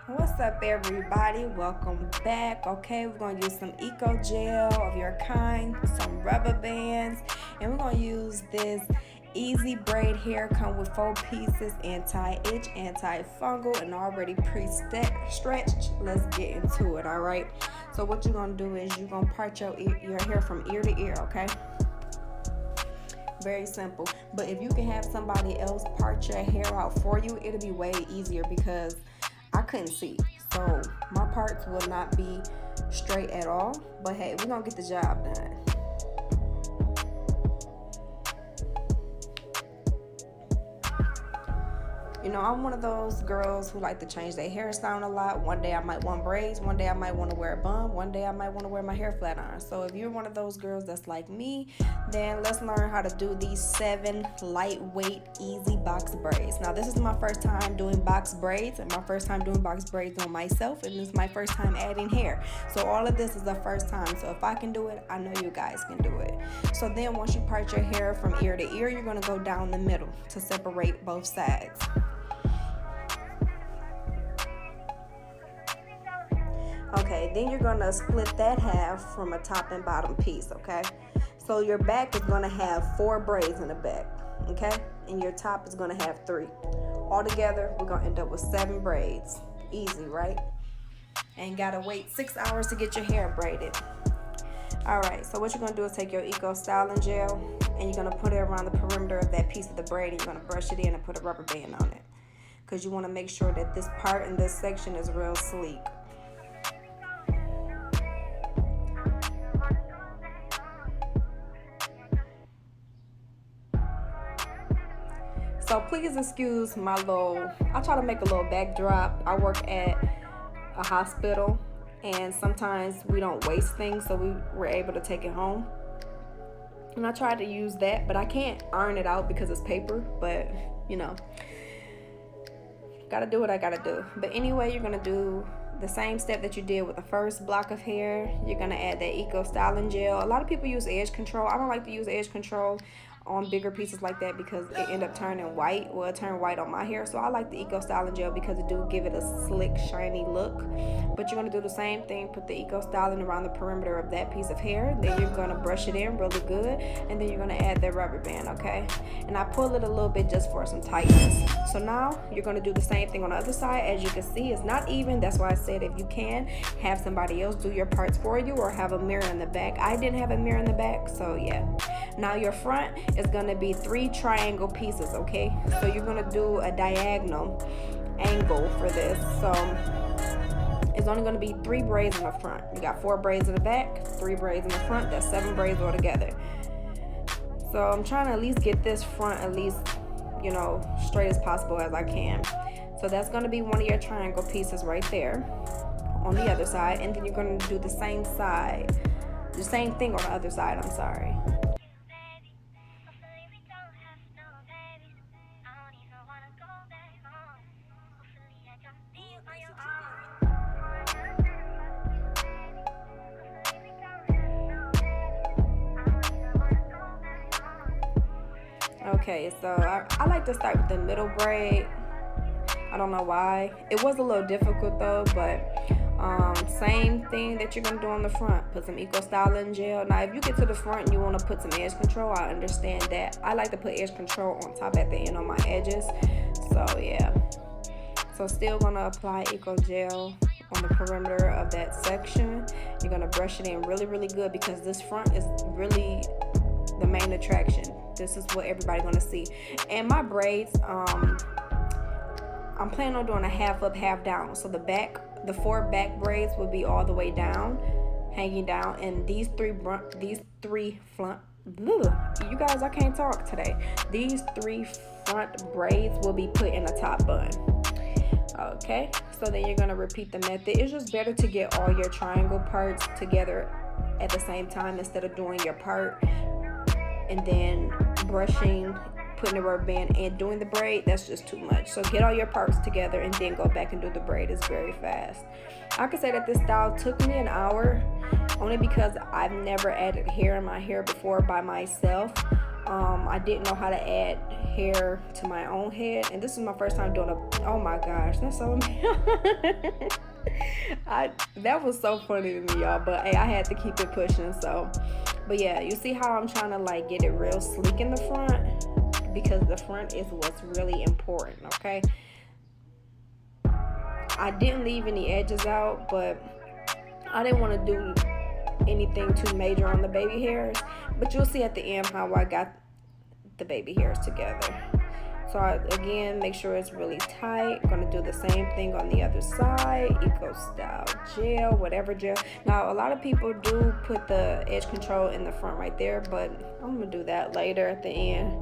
What's up, everybody? Welcome back. Okay, we're going to use some eco gel of your kind, some rubber bands, and we're going to use this easy braid hair. Come with 4 pieces, anti-itch, anti-fungal, and already pre-stretched. Let's get into it. All right, so what you're going to do is you're going to part your hair from ear to ear. Okay, very simple. But if you can have somebody else part your hair out for you, it'll be way easier because I couldn't see, so my parts will not be straight at all. But hey, we're gonna get the job done. You know, I'm one of those girls who like to change their hairstyle a lot. One day I might want braids, one day I might want to wear a bun, one day I might want to wear my hair flat iron. So if you're one of those girls that's like me, then let's learn how to do these 7 lightweight, easy box braids. Now, this is my first time doing box braids, and my first time doing box braids on myself, and this is my first time adding hair. So all of this is the first time. So if I can do it, I know you guys can do it. So then once you part your hair from ear to ear, you're going to go down the middle to separate both sides. Okay, then you're gonna split that half from a top and bottom piece, okay? So your back is gonna have 4 braids in the back, okay? And your top is gonna have 3. Altogether, we're gonna end up with 7 braids. Easy, right? And gotta wait 6 hours to get your hair braided. All right, so what you're gonna do is take your Eco Styling Gel and you're gonna put it around the perimeter of that piece of the braid, and you're gonna brush it in and put a rubber band on it, because you wanna make sure that this part in this section is real sleek. So please excuse my I try to make a little backdrop. I work at a hospital, and sometimes we don't waste things, so we were able to take it home. And I tried to use that, but I can't iron it out because it's paper, but you know, gotta do what I gotta do. But anyway, you're gonna do the same step that you did with the first block of hair. You're gonna add that Eco Styling Gel. A lot of people use edge control. I don't like to use edge control on bigger pieces like that because it end up turning white. Well, it turned white on my hair, so I like the Eco Styling Gel because it do give it a slick, shiny look. But you're gonna do the same thing. Put the Eco Styling around the perimeter of that piece of hair. Then you're gonna brush it in really good, and then you're gonna add that rubber band, okay? And I pull it a little bit just for some tightness. So now you're gonna do the same thing on the other side. As you can see, it's not even. That's why I said if you can, have somebody else do your parts for you, or have a mirror in the back. I didn't have a mirror in the back, so yeah. Now your front is gonna be 3 triangle pieces, okay? So you're gonna do a diagonal angle for this. So it's only gonna be 3 braids in the front. You got 4 braids in the back, 3 braids in the front. That's 7 braids altogether. So I'm trying to at least get this front at least, you know, straight as possible as I can. So that's gonna be one of your triangle pieces right there on the other side, and then you're gonna do the same thing on the other side, I'm sorry. Okay, so I like to start with the middle braid. I don't know why. It was a little difficult though, but same thing that you're gonna do on the front. Put some Eco Styling Gel. Now, if you get to the front and you want to put some edge control, I understand that. I like to put edge control on top at the end on my edges. So yeah. So still gonna apply Eco Gel on the perimeter of that section. You're gonna brush it in really, really good because this front is really the main attraction. This is what everybody's gonna see. And my braids, I'm planning on doing a half up, half down. So the 4 back braids will be all the way down, hanging down, and these three front. You guys, I can't talk today. These 3 front braids will be put in a top bun. Okay, so then you're gonna repeat the method. It's just better to get all your triangle parts together at the same time instead of doing your part and then brushing, putting the rubber band and doing the braid. That's just too much. So get all your parts together and then go back and do the braid. It's very fast. I could say that this style took me an hour only because I've never added hair in my hair before by myself. I didn't know how to add hair to my own head, and this is my first time doing a, oh my gosh, that's so that was so funny to me, y'all, but hey, I had to keep it pushing. So but yeah, you see how I'm trying to like get it real sleek in the front, because the front is what's really important. Okay, I didn't leave any edges out, but I didn't want to do anything too major on the baby hairs. But you'll see at the end how I got the baby hairs together. So again, make sure it's really tight. I'm gonna do the same thing on the other side. Eco Style gel, whatever gel. Now a lot of people do put the edge control in the front right there, but I'm gonna do that later at the end.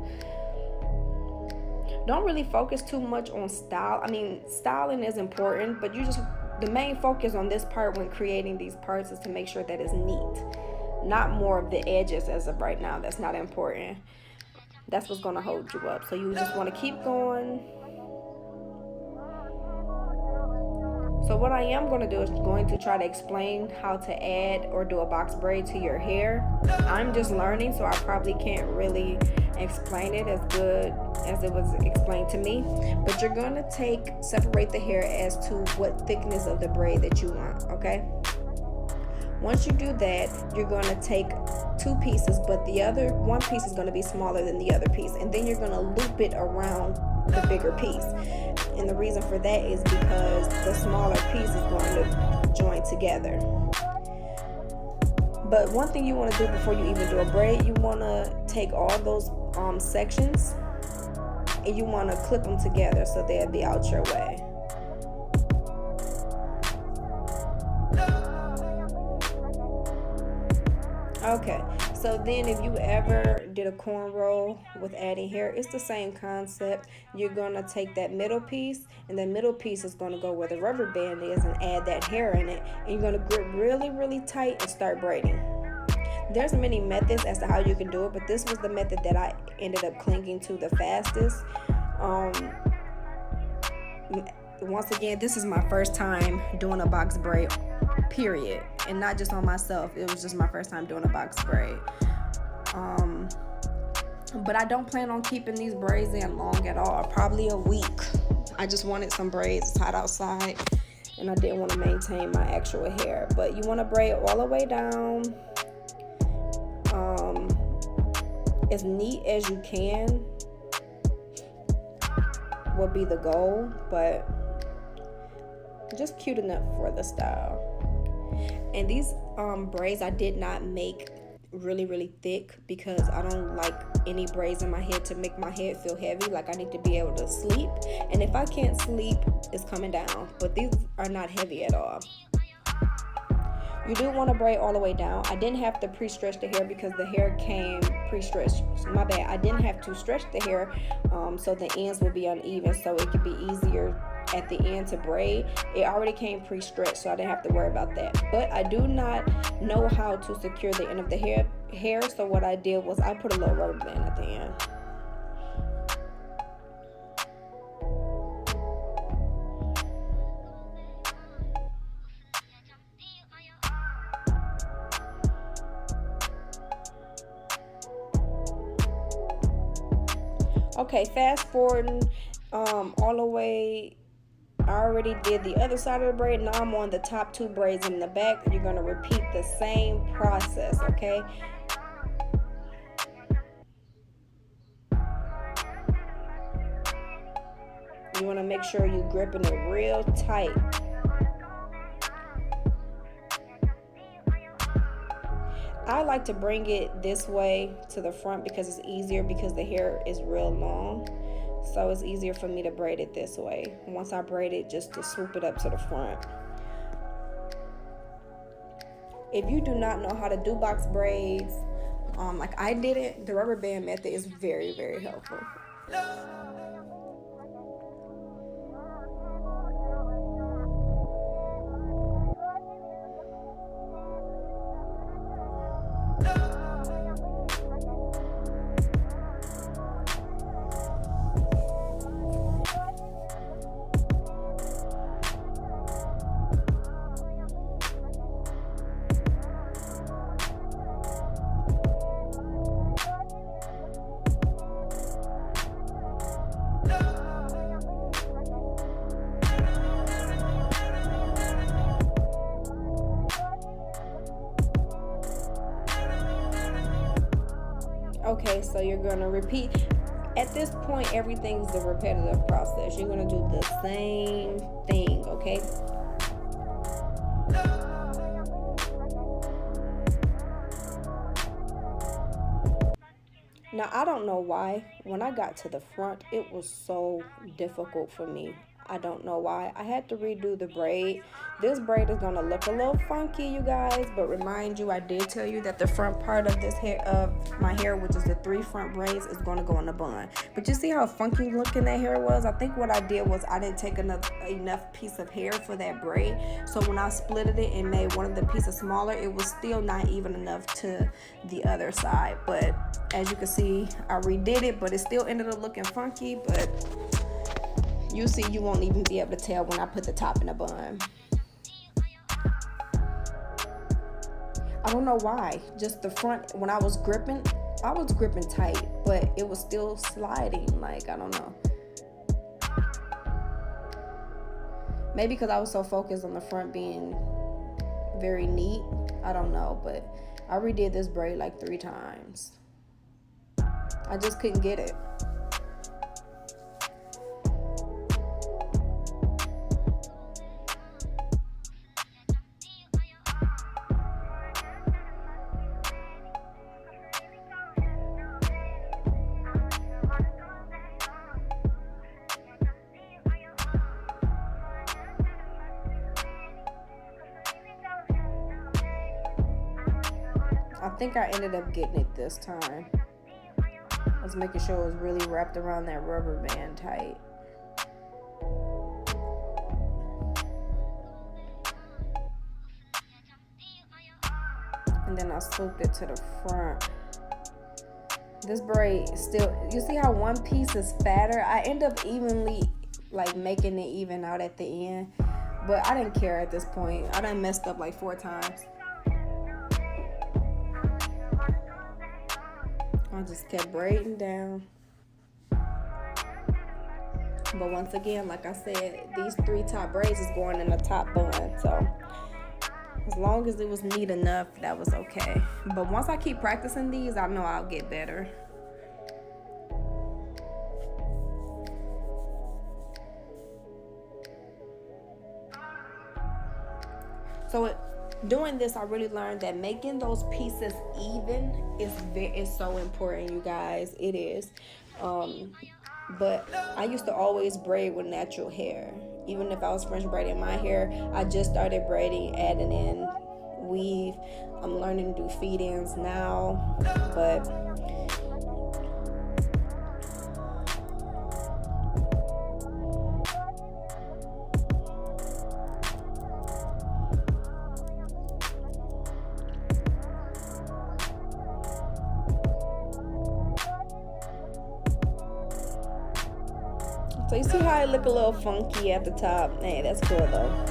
Don't really focus too much on style. I mean, styling is important, but the main focus on this part when creating these parts is to make sure that it's neat, not more of the edges as of right now. That's not important. That's what's going to hold you up. So you just want to keep going. So what I am going to do is going to try to explain how to add or do a box braid to your hair. I'm just learning, so I probably can't really explain it as good as it was explained to me. But you're going to separate the hair as to what thickness of the braid that you want, okay? Once you do that, you're going to take two pieces, but the other one piece is going to be smaller than the other piece, and then you're going to loop it around the bigger piece. And the reason for that is because the smaller piece is going to join together. But one thing you want to do before you even do a braid, you want to take all those sections and you want to clip them together so they'll be out your way. Okay, so then if you ever did a cornrow with adding hair, it's the same concept. You're going to take that middle piece, and the middle piece is going to go where the rubber band is and add that hair in it. And you're going to grip really, really tight and start braiding. There's many methods as to how you can do it, but this was the method that I ended up clinging to the fastest. Once again, this is my first time doing a box braid, period, and not just on myself. It was just my first time doing a box braid. But I don't plan on keeping these braids in long at all, probably a week. I just wanted some braids. It's hot outside and I didn't want to maintain my actual hair. But you want to braid all the way down, as neat as you can will be the goal, but just cute enough for the style. And these braids I did not make really, really thick because I don't like any braids in my head to make my head feel heavy. Like, I need to be able to sleep, and if I can't sleep, it's coming down. But these are not heavy at all. You do want to braid all the way down. I didn't have to pre-stretch the hair because the hair came pre-stretched. My bad. I didn't have to stretch the hair so the ends will be uneven, so it could be easier at the end to braid. It already came pre-stretched, so I didn't have to worry about that. But I do not know how to secure the end of the hair, so what I did was I put a little rubber band at the end. Okay, fast forwarding all the way. I already did the other side of the braid. Now I'm on the top two braids in the back. You're going to repeat the same process, okay? You want to make sure you're gripping it real tight. I like to bring it this way to the front because it's easier, because the hair is real long. So it's easier for me to braid it this way. Once I braid it, just to swoop it up to the front. If you do not know how to do box braids, like I did it, the rubber band method is very, very helpful. Okay, so you're gonna repeat. At this point, everything's a repetitive process. You're gonna do the same thing, okay? Now, I don't know why. When I got to the front, it was so difficult for me. I don't know why. I had to redo the braid. This braid is going to look a little funky, you guys, but remind you, I did tell you that the front part of this hair, of my hair, which is the 3 front braids, is going to go in a bun. But you see how funky looking that hair was? I think what I did was I didn't take enough piece of hair for that braid. So when I splitted it and made one of the pieces smaller, it was still not even enough to the other side. But as you can see, I redid it, but it still ended up looking funky. But you see, you won't even be able to tell when I put the top in a bun. I don't know why. Just the front, when I was gripping tight, but it was still sliding. Like, I don't know. Maybe because I was so focused on the front being very neat. I don't know, but I redid this braid like 3 times. I just couldn't get it. I think I ended up getting it this time. I was making sure it was really wrapped around that rubber band tight. And then I swooped it to the front. This braid still, you see how one piece is fatter? I end up evenly, like, making it even out at the end. But I didn't care at this point. I done messed up like 4 times. I just kept braiding down. But once again, like I said, these 3 top braids is going in the top bun. So as long as it was neat enough, that was okay. But once I keep practicing these, I know I'll get better. So doing this, I really learned that making those pieces even is so important, you guys. It is. But I used to always braid with natural hair. Even if I was French braiding my hair, I just started braiding, adding in weave. I'm learning to do feed-ins now, but so you see how it look a little funky at the top? Hey, that's cool though.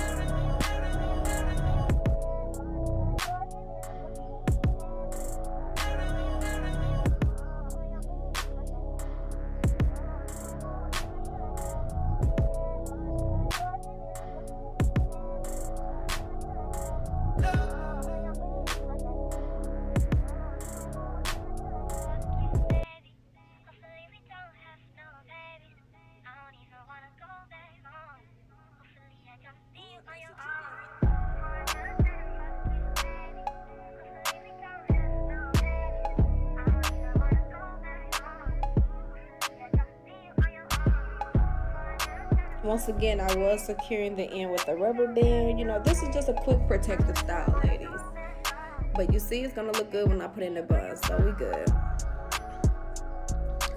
Once again, I was securing the end with a rubber band. You know, this is just a quick protective style, ladies. But you see, it's gonna look good when I put in the bun, so we good.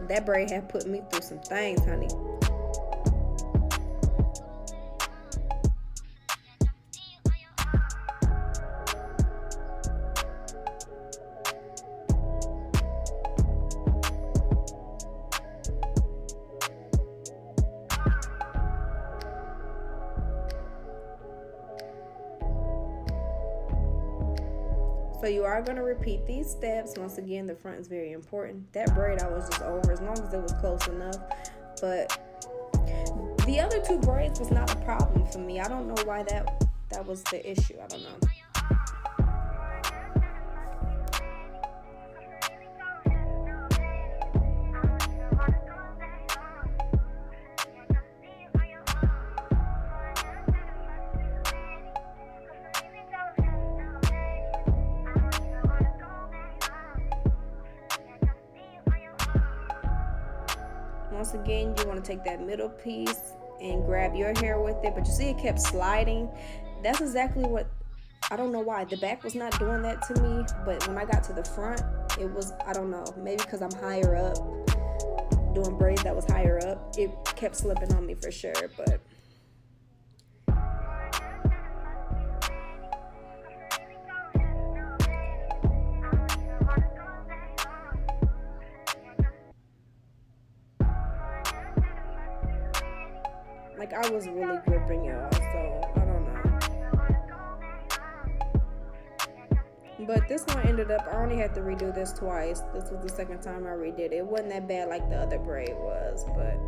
That braid had put me through some things, honey. So you are going to repeat these steps. Once again, the front is very important. That braid I was just over, as long as it was close enough. But the other two braids was not a problem for me. I don't know why that was the issue. I don't know. Once again, you want to take that middle piece and grab your hair with it, but you see it kept sliding. That's exactly what, I don't know why the back was not doing that to me, but when I got to the front, it was, I don't know, maybe because I'm higher up, doing braids that was higher up, it kept slipping on me for sure. But like, I was really gripping, y'all, so I don't know. But this one ended up, I only had to redo this twice. This was the second time I redid it. It wasn't that bad like the other braid was, but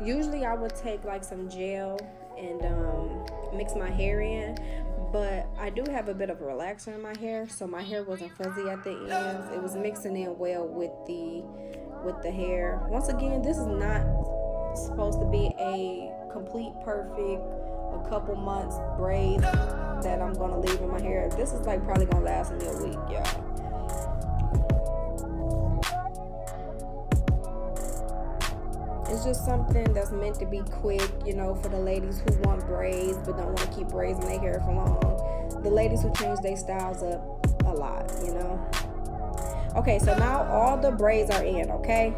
usually I would take like some gel and mix my hair in, but I do have a bit of a relaxer in my hair, so my hair wasn't fuzzy at the ends. It was mixing in well with the hair. Once again, this is not supposed to be a complete perfect a couple months braid that I'm gonna leave in my hair. This is like probably gonna last me a week, y'all. It's just something that's meant to be quick, you know, for the ladies who want braids but don't want to keep braids in their hair for long. The ladies who change their styles up a lot, you know. Okay, so now all the braids are in, okay?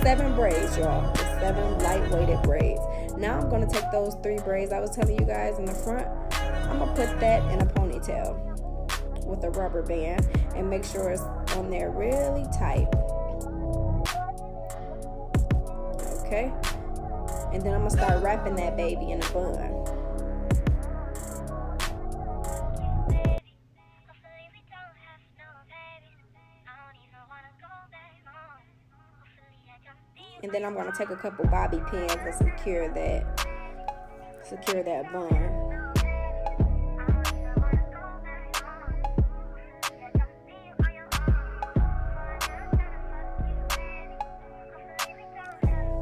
7 braids, y'all. 7 light-weighted braids. Now I'm going to take those 3 braids I was telling you guys in the front. I'm going to put that in a ponytail with a rubber band and make sure it's on there really tight. Okay, and then I'm gonna start wrapping that baby in a bun. And then I'm gonna take a couple bobby pins and secure that bun.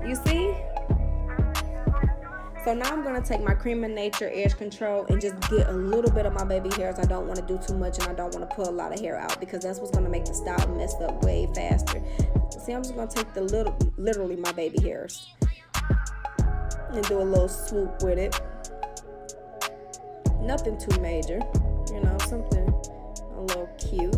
You see? So now I'm going to take my Cream of Nature Edge Control and just get a little bit of my baby hairs. I don't want to do too much and I don't want to pull a lot of hair out because that's what's going to make the style mess up way faster. See, I'm just going to take the literally my baby hairs and do a little swoop with it. Nothing too major, you know, something a little cute.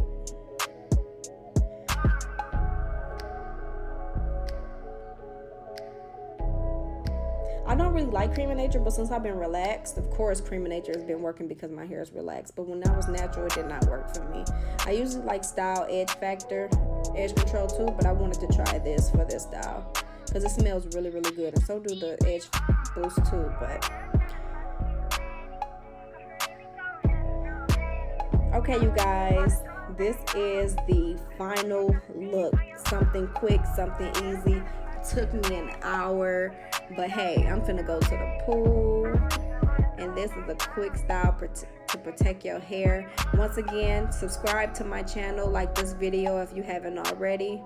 I don't really like Cream of Nature, but since I've been relaxed, of course Cream of Nature has been working because my hair is relaxed. But when I was natural, it did not work for me. I usually like Style Edge Factor, Edge Control too, but I wanted to try this for this style because it smells really, really good, and so do the Edge Boost too. But okay, you guys, this is the final look. Something quick, something easy. Took me an hour, but hey, I'm finna go to the pool, and this is a quick style to protect your hair. Once again, subscribe to my channel, like this video if you haven't already.